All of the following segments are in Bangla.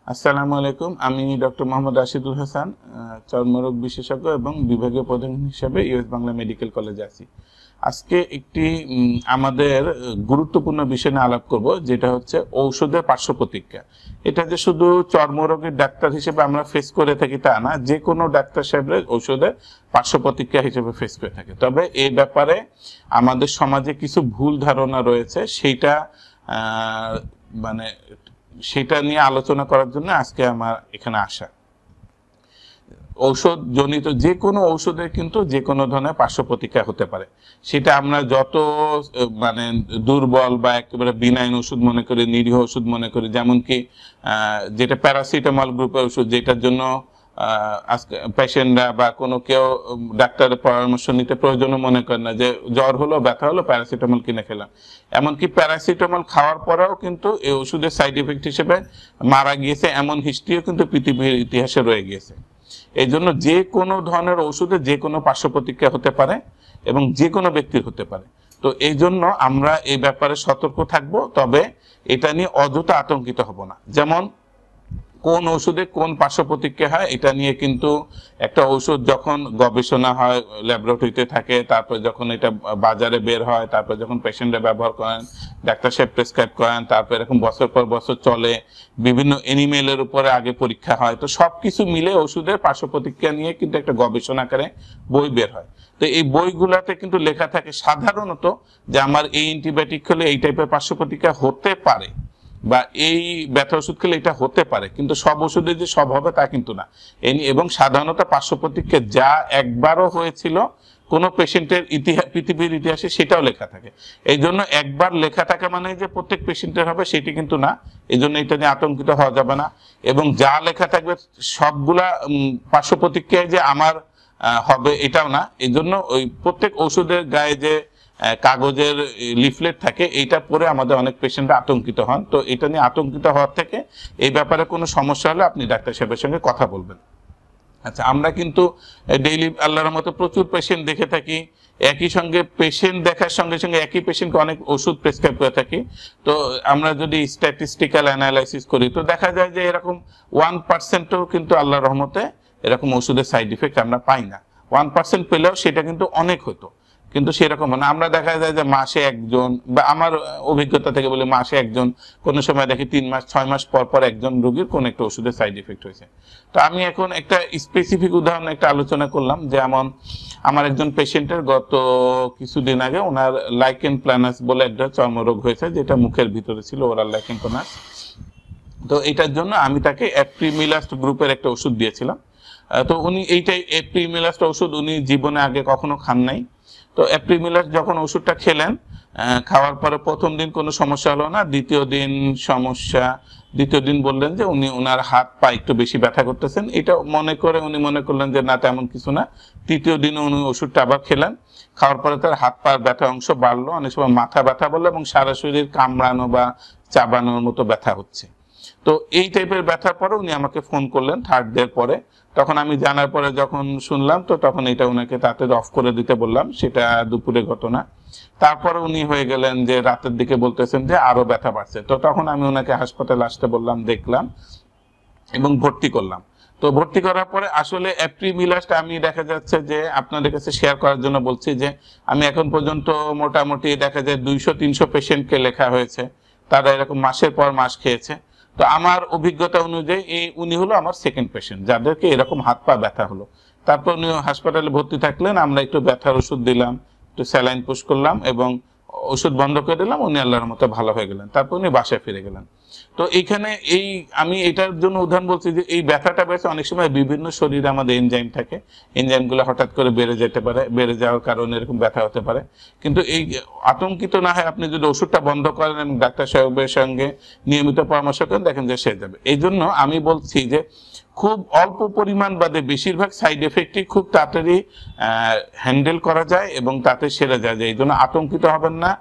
আসসালামু আলাইকুম। আমি ডক্টর মোহাম্মদ রাশিদুল হাসান, চর্মরোগ বিশেষজ্ঞ এবং বিভাগীয় প্রধান হিসেবে ইউএস বাংলা মেডিকেল কলেজে আছি। আজকে একটি আমাদের গুরুত্বপূর্ণ বিষয় নিয়ে আলাপ করব, যেটা হচ্ছে ঔষধের পার্শ্ব প্রতিক্রিয়া। এটা যে শুধু চর্মরোগের ডাক্তার হিসেবে আমরা ফেস করে থাকি তা না, যে কোনো ডাক্তার সাহেবের ঔষধের পার্শ্ব প্রতিক্রিয়া হিসেবে ফেস করে থাকে। তবে এই ব্যাপারে আমাদের সমাজে কিছু ভুল ধারণা রয়েছে, সেটা নিয়ে আলোচনা করার জন্য আজকে আমার এখানে আসা। ঔষধ জনিত যে কোনো ঔষধের কিন্তু যে কোনো ধরনের পার্শ্ব প্রতিক্রিয়া হতে পারে। সেটা আমরা যত দুর্বল বা একেবারে বিনাইন ওষুধ মনে করি, নিরীহ ওষুধ মনে করি, যেমন কি যেটা প্যারাসিটামল গ্রুপের ওষুধ, যেটার জন্য আজকে পেশেন্টরা বা কোনো কেউ ডাক্তারের পরামর্শ নিতে প্রয়োজন মনে করে না, যে জ্বর হলো, ব্যথা হলো, প্যারাসিটামল কিনে খেলাম। এমনকি প্যারাসিটামল খাওয়ার পরেও কিন্তু এই ওষুধের সাইড ইফেক্ট হিসেবে মারা গিয়েছে, এমন হিস্ট্রিও কিন্তু পৃথিবীর ইতিহাসে রয়ে গিয়েছে। এই জন্য যে কোনো ধরনের ওষুধে যে কোনো পার্শ্ব প্রতিক্রিয়া হতে পারে এবং যে কোনো ব্যক্তির হতে পারে। তো এই জন্য আমরা এই ব্যাপারে সতর্ক থাকব, তবে এটা নিয়ে অযথা আতঙ্কিত হব না। যেমন কোন ওষুধে কোন পার্শ্ব প্রতিক্রিয়া হয় এটা নিয়ে কিন্তু একটা ওষুধ যখন গবেষণা হয়, ল্যাবরেটরিতে থাকে, তারপর যখন এটা বাজারে বের হয়, তারপর যখন পেশেন্টরা ব্যবহার করেন, ডাক্তার সাহেব প্রেসক্রাইব করেন, তারপর এরকম বছর পর বছর চলে, বিভিন্ন এনিমেলের উপরে আগে পরীক্ষা হয়। তো সবকিছু মিলে ওষুধের পার্শ্ব প্রতিক্রিয়া নিয়ে কিন্তু একটা গবেষণাকারে বই বের হয়। তো এই বইগুলাতে কিন্তু লেখা থাকে সাধারণত যে আমার এই অ্যান্টিবায়োটিক খেলে এই টাইপের পার্শ্ব প্রতিক্রিয়া হতে পারে, বা এই ব্যথা ওষুধ খেলে এটা হতে পারে, কিন্তু সব ওষুধে যে সব হবে তা কিন্তু না। এবং সাধারণত পার্শ্ব প্রতিক্রিয়া যা একবারও হয়েছিল কোনো পেশেন্টের পৃথিবীর ইতিহাসে, সেটাও লেখা থাকে। এই জন্য একবার লেখা থাকে মানে যে প্রত্যেক পেশেন্টের হবে সেটি কিন্তু না। এই জন্য এটা নিয়ে আতঙ্কিত হওয়া যাবে না। এবং যা লেখা থাকবে সবগুলা পার্শ্ব প্রতিক্রিয়ায় যে আমার হবে এটাও না। এই জন্য ওই প্রত্যেক ওষুধের গায়ে যে কাগজের লিফলেট থাকে, এইটা পরে আমাদের অনেক পেশেন্টরা আতঙ্কিত হন। তো এটা নিয়ে আতঙ্কিত হওয়ার থেকে এই ব্যাপারে কোনো সমস্যা হলে আপনি ডাক্তার সাহেবের সঙ্গে কথা বলবেন। আচ্ছা, আমরা কিন্তু ডেইলি আল্লাহর মতো প্রচুর পেশেন্ট দেখে থাকি। একই সঙ্গে পেশেন্ট দেখার সঙ্গে সঙ্গে একই পেশেন্টকে অনেক ওষুধ প্রেসক্রাইব করে থাকি। তো আমরা যদি স্ট্যাটিস্টিক্যাল অ্যানালাইসিস করি তো দেখা যায় যে এরকম 1%ও কিন্তু আল্লাহর রহমতে এরকম ওষুধের সাইড ইফেক্ট আমরা পাই না। 1% পেলেও সেটা কিন্তু অনেক হতো, কিন্তু সেরকম না। আমরা দেখা যায় যে মাসে একজন, বা আমার অভিজ্ঞতা থেকে বলি মাসে একজন, কোনো সময় দেখি 3 মাস 6 মাস পর পর একজন রোগীর কোন একটা ওষুধের সাইড ইফেক্ট হয়েছে। তো আমি এখন একটা স্পেসিফিক উদাহরণ একটা আলোচনা করলাম। যেমন আমার একজন পেশেন্টের গত কিছুদিন আগে ওনার লাইকেন প্ল্যানাস বলে একটা চর্মরোগ হয়েছে, যেটা মুখের ভিতরে ছিল, ওরাল লাইকেন প্ল্যানাস। তো এটার জন্য আমি তাকে এপ্রিমিলাস্ট গ্রুপের একটা ওষুধ দিয়েছিলাম। তো উনি এইটাই এপ্রিমিলাস্ট ওষুধ উনি জীবনে আগে কখনো খান নাই। তো এপ্রিমিলাস যখন ওষুধটা খেলেন, খাওয়ার পরে প্রথম দিন কোনো সমস্যা হলো না, দ্বিতীয় দিন বললেন যে ওনার হাত পা একটু বেশি ব্যথা করতেছেন। এটা উনি মনে করলেন যে না, তেমন কিছু না। তৃতীয় দিনে উনি ওষুধটা আবার খেলেন। খাওয়ার পরে তার হাত পা ব্যথা অংশ বাড়লো, অনেক সময় মাথা ব্যথা বললো, এবং সারা শরীর কামড়ানো বা চাবানোর মতো ব্যথা হচ্ছে। তো এই টাইপের ব্যথার পরে উনি আমাকে ফোন করলেন 3rd ডে পরে। তখন আমি জানার পরে যখন শুনলাম, তো তখন এটা ওনাকে তাড়াতাড়ি অফ করে দিতে বললাম। সেটা দুপুরে ঘটনা। তারপরে উনি হয়ে গেলেন যে রাতের দিকে বলতেছেন যে আরো ব্যথা বাড়ছে। তো তখন আমি ওনাকে হাসপাতালে আসতে বললাম, দেখলাম এবং ভর্তি করলাম। তো ভর্তি করার পরে আসলে এপ্রিমিলাস্ট আমি দেখা যাচ্ছে যে আপনাদের কাছে শেয়ার করার জন্য বলছি যে আমি এখন পর্যন্ত মোটামুটি দেখা যায় 200-300 পেশেন্টকে লেখা হয়েছে, তারা এরকম মাসের পর মাস খেয়েছে। তো আমার অভিজ্ঞতা অনুযায়ী উনি হলো আমার সেকেন্ড পেশেন্ট যাদেরকে এরকম হাত পা ব্যথা হলো। তারপর উনি হাসপাতালে ভর্তি থাকলেন, আমরা একটু ব্যথার ওষুধ দিলাম, একটু স্যালাইন পুশ করলাম এবং ওষুধ বন্ধ করে দিলাম। উনি আল্লাহর মতো ভালো হয়ে গেলেন। তারপর উনি বাসায় ফিরে গেলেন। তো এইখানে আমি এটার জন্য উদাহরণ বলছি যে এই ব্যথাটা বেড়েছে, অনেক সময় বিভিন্ন শরীরে আমাদের এনজাইম থাকে, এনজাইমগুলো হঠাৎ করে বেড়ে যেতে পারে, বেড়ে যাওয়ার কারণে এরকম ব্যথা হতে পারে। কিন্তু এই আতঙ্কিত না হয় আপনি যদি ওষুধটা বন্ধ করেন এবং ডাক্তার সাহেবের সঙ্গে নিয়মিত পরামর্শ করেন, দেখেন যে সেরে যাবে। এই জন্য আমি বলছি যে খুব অল্প পরিমাণ বাদে বেশিরভাগ সাইড এফেক্টই খুব তাড়াতাড়ি হ্যান্ডেল করা যায় এবং তাতে সেরে যায়। এই জন্য আতঙ্কিত হবেন না,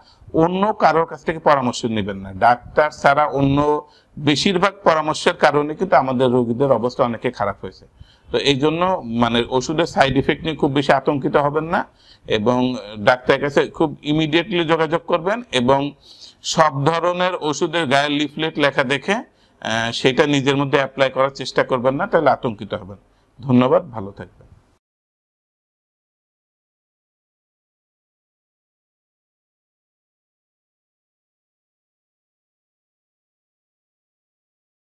অন্য কারোর কাছ থেকে পরামর্শ নেবেন না। ডাক্তার ছাড়া অন্য বেশিরভাগ পরামর্শের কারণে কিন্তু আমাদের রোগীদের অবস্থা অনেকে খারাপ হয়েছে। তো এই জন্য ওষুধের সাইড ইফেক্ট নিয়ে খুব বেশি আতঙ্কিত হবেন না, এবং ডাক্তারের কাছে খুব ইমিডিয়েটলি যোগাযোগ করবেন, এবং সব ধরনের ওষুধের গায়ে লিফলেট লেখা দেখে সেটা নিজের মধ্যে অ্যাপ্লাই করার চেষ্টা করবেন না, তাহলে আতঙ্কিত হবেন। ধন্যবাদ, ভালো থাকবেন।